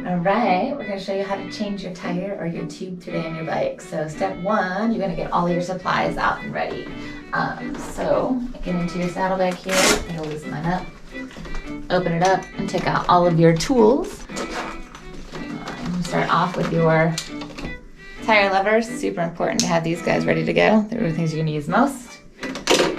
All right, we're going to show you how to change your tire or your tube today on your bike. So step one, you're going to get all your supplies out and ready. So get into your saddlebag here. I'm going to loosen mine up. Open it up and take out all of your tools. And start off with your tire levers. Super important to have these guys ready to go. They're the things you're going to use most.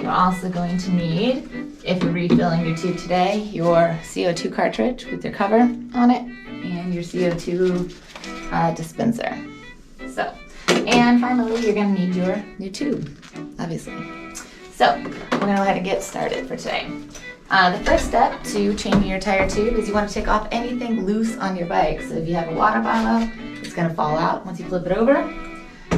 You're also going to need, if you're refilling your tube today, your CO2 cartridge with your cover on it and your CO2 dispenser. So, and finally, you're going to need your new tube, obviously. So, we're going to go ahead and get started for today. The first step to changing your tire tube is you want to take off anything loose on your bike. So if you have a water bottle, it's going to fall out once you flip it over.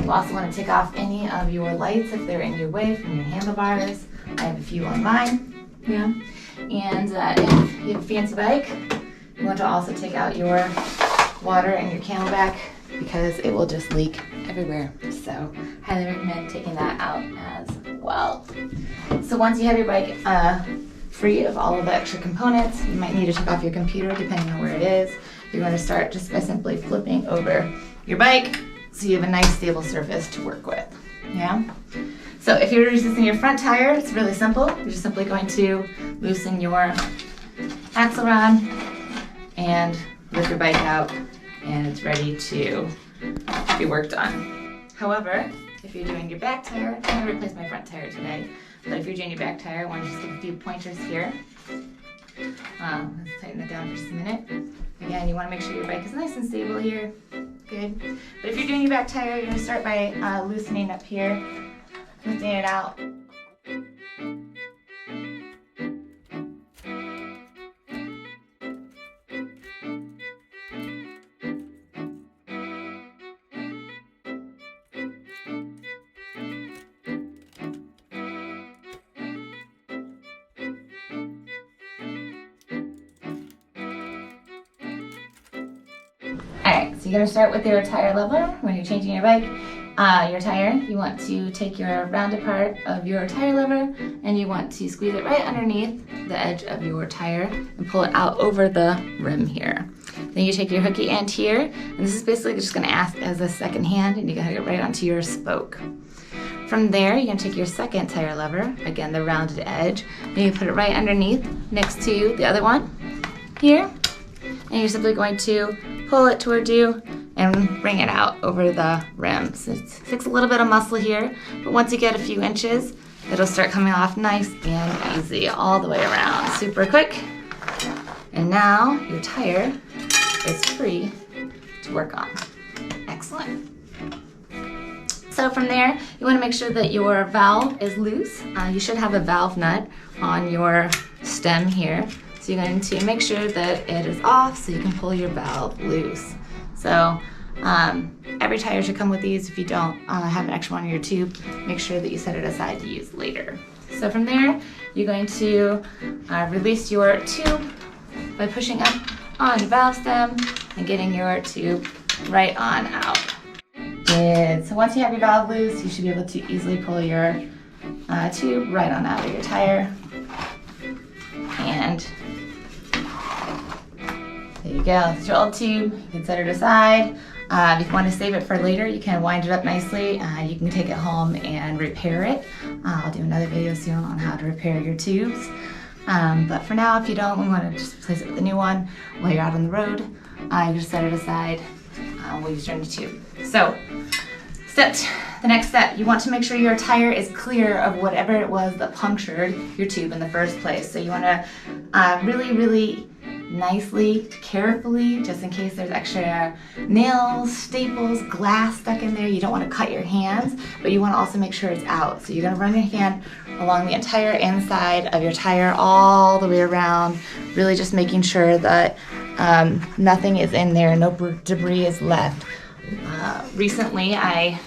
You also want to take off any of your lights if they're in your way from your handlebars. I have a few on mine. Yeah. And if you have a fancy bike, you want to also take out your water and your CamelBak because it will just leak everywhere. So highly recommend taking that out as well. So once you have your bike free of all of the extra components, you might need to take off your computer depending on where it is. You're going to start just by simply flipping over your bike so you have a nice stable surface to work with. Yeah? So if you're using your front tire, it's really simple. You're just simply going to loosen your axle rod and lift your bike out, and it's ready to be worked on. However, if you're doing your back tire, I'm going to replace my front tire today, but if you're doing your back tire, I want to just give a few pointers here. Let's tighten it down for just a minute. Again, you want to make sure your bike is nice and stable here. Good. But if you're doing your back tire, you're going to start by loosening up here, lifting it out. Alright, so you're going to start with your tire leveler when you're changing your bike. Your tire, you want to take your rounded part of your tire lever and you want to squeeze it right underneath the edge of your tire and pull it out over the rim here. Then you take your hooky end here, and this is basically just going to act as a second hand, and you're going to get right onto your spoke. From there, you're going to take your second tire lever, again the rounded edge, and you put it right underneath next to the other one here, and you're simply going to pull it towards you and bring it out over the rim. So it takes a little bit of muscle here, but once you get a few inches, it'll start coming off nice and easy all the way around. Super quick. And now your tire is free to work on. Excellent. So from there, you want to make sure that your valve is loose. You should have a valve nut on your stem here. So you're going to make sure that it is off so you can pull your valve loose. So every tire should come with these. If you don't have an extra one in your tube, make sure that you set it aside to use later. So from there, you're going to release your tube by pushing up on your valve stem and getting your tube right on out. Good. So once you have your valve loose, you should be able to easily pull your tube right on out of your tire. And there you go. That's your old tube. You can set it aside. If you want to save it for later, you can wind it up nicely. You can take it home and repair it. I'll do another video soon on how to repair your tubes. But for now, if you don't, we want to just replace it with a new one while you're out on the road. You can just set it aside. We'll use your new tube. So, the next step, you want to make sure your tire is clear of whatever it was that punctured your tube in the first place. So you want to really nicely, carefully, just in case there's extra nails, staples, glass stuck in there. You don't want to cut your hands, but you want to also make sure it's out. So you're going to run your hand along the entire inside of your tire all the way around, really just making sure that nothing is in there, no debris is left. Recently, I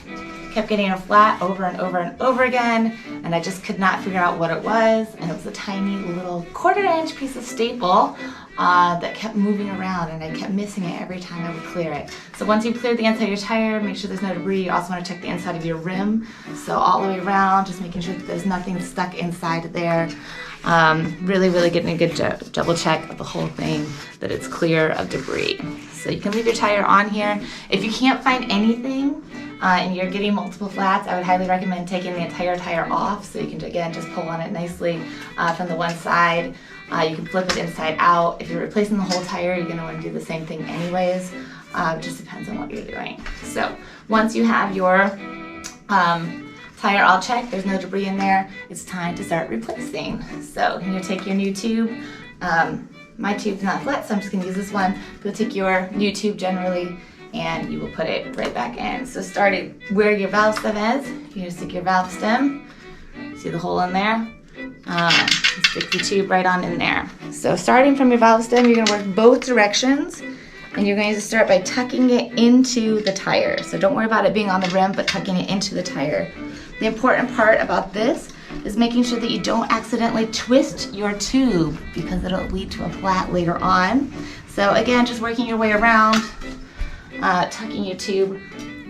kept getting a flat over and over and over again, and I just could not figure out what it was, and it was a tiny little 1/4 inch piece of staple that kept moving around, and I kept missing it every time I would clear it. So once you've cleared the inside of your tire, make sure there's no debris. You also want to check the inside of your rim, so all the way around, just making sure that there's nothing stuck inside there. Really getting a good double check of the whole thing, that it's clear of debris. So you can leave your tire on here. If you can't find anything and you're getting multiple flats, I would highly recommend taking the entire tire off so you can, again, just pull on it nicely from the one side. You can flip it inside out. If you're replacing the whole tire, you're going to want to do the same thing anyways. It just depends on what you're doing. So once you have your tire all checked, there's no debris in there, it's time to start replacing. So you take your new tube. My tube's not flat, so I'm just going to use this one. You'll take your new tube generally and you will put it right back in. So starting where your valve stem is, you just stick your valve stem. See the hole in there? Stick the tube right on in there. So starting from your valve stem, you're going to work both directions, and you're going to start by tucking it into the tire. So don't worry about it being on the rim, but tucking it into the tire. The important part about this is making sure that you don't accidentally twist your tube, because it'll lead to a flat later on. So again, just working your way around, tucking your tube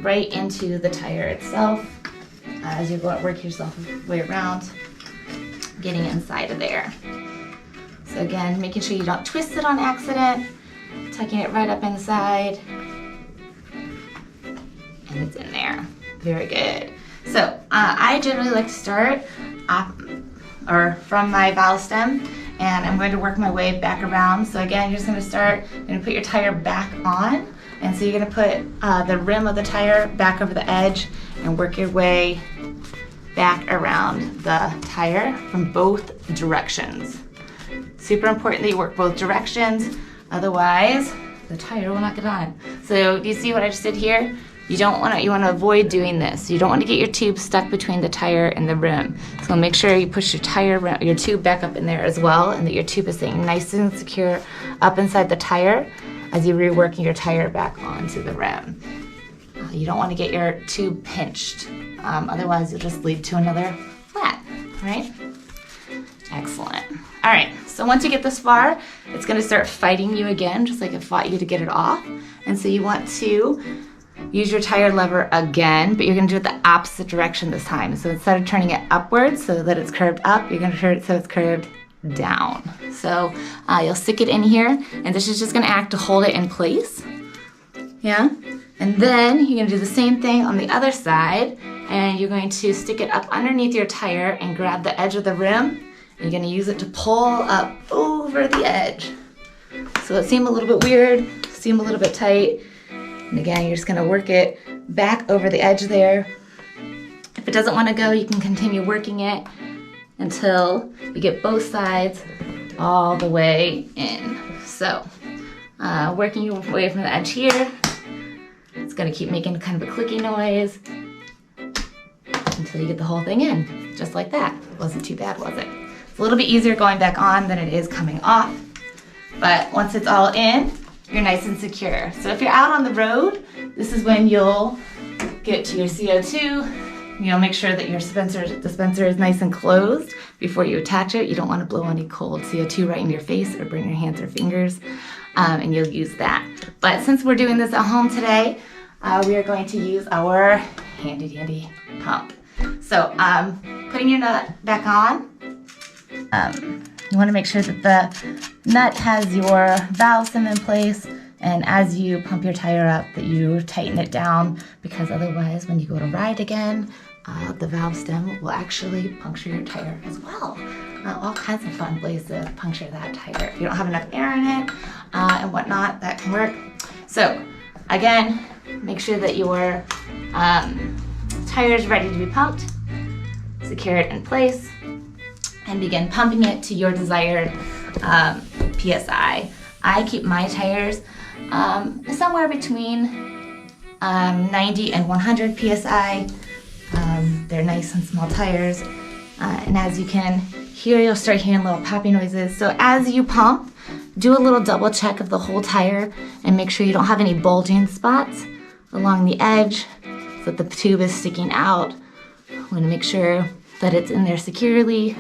right into the tire itself as you go work yourself way around, getting inside of there. So again, making sure you don't twist it on accident, tucking it right up inside, and it's in there. Very good. So I generally like to start from my valve stem, and I'm going to work my way back around. So again, you're just going to start, you're going to put your tire back on, and so you're going to put the rim of the tire back over the edge and work your way back around the tire from both directions. Super important that you work both directions, otherwise the tire will not get on. So do you see what I just did here? You want to avoid doing this. You don't want to get your tube stuck between the tire and the rim. So make sure you push your tube back up in there as well, and that your tube is staying nice and secure up inside the tire as you're reworking your tire back onto the rim. You don't want to get your tube pinched. Otherwise you'll just lead to another flat, right? Excellent. All right, so once you get this far, it's going to start fighting you again, just like it fought you to get it off. And so you want to use your tire lever again, but you're going to do it the opposite direction this time. So instead of turning it upwards so that it's curved up, you're going to turn it so it's curved down. So you'll stick it in here, and this is just going to act to hold it in place. Yeah? And then you're going to do the same thing on the other side, and you're going to stick it up underneath your tire and grab the edge of the rim. And you're going to use it to pull up over the edge. So it seemed a little bit weird, seemed a little bit tight. And again, you're just going to work it back over the edge there. If it doesn't want to go, you can continue working it until you get both sides all the way in. So working your way from the edge here, it's going to keep making kind of a clicky noise until you get the whole thing in, just like that. Wasn't too bad, was it? It's a little bit easier going back on than it is coming off, but once it's all in, you're nice and secure. So if you're out on the road, this is when you'll get to your CO2. You'll make sure that your dispenser is nice and closed before you attach it. You don't want to blow any cold CO2 right in your face or burn your hands or fingers, and you'll use that. But since we're doing this at home today, we are going to use our handy dandy pump. So putting your nut back on, you want to make sure that the nut has your valve stem in place, and as you pump your tire up that you tighten it down, because otherwise when you go to ride again, the valve stem will actually puncture your tire as well. All kinds of fun ways to puncture that tire. If you don't have enough air in it and whatnot, that can work. So again, make sure that your tire is ready to be pumped, secure it in place, and begin pumping it to your desired PSI. I keep my tires somewhere between 90 and 100 PSI. They're nice and small tires. And as you can hear, you'll start hearing little popping noises. So as you pump, do a little double check of the whole tire and make sure you don't have any bulging spots along the edge so that the tube is sticking out. You want to make sure that it's in there securely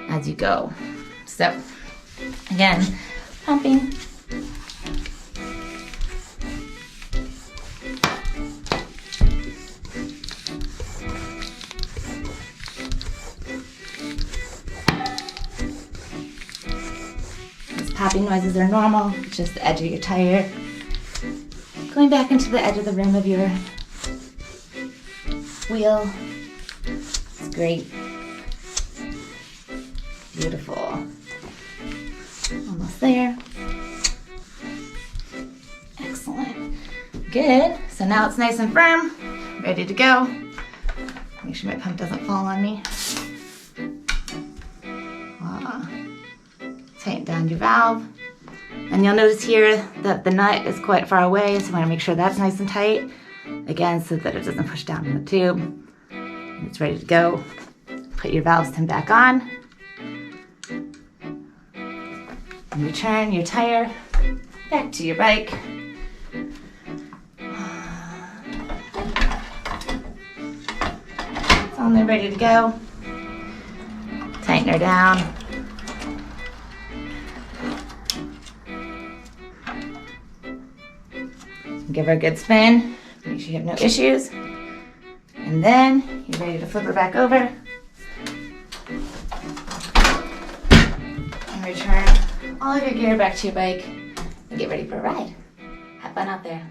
as you go. So again, pumping. Those popping noises are normal, it's just the edge of your tire Going back into the edge of the rim of your wheel. It's great. Beautiful. Almost there. Excellent. Good. So now it's nice and firm, ready to go. Make sure my pump doesn't fall on me. Tighten down your valve. And you'll notice here that the nut is quite far away, so I want to make sure that's nice and tight. Again, so that it doesn't push down in the tube. And it's ready to go. Put your valve stem back on. And return your tire back to your bike. It's on there, ready to go. Tighten her down. Give her a good spin. Make sure you have no issues. And then you're ready to flip her back over. And return all of your gear back to your bike and get ready for a ride. Have fun out there.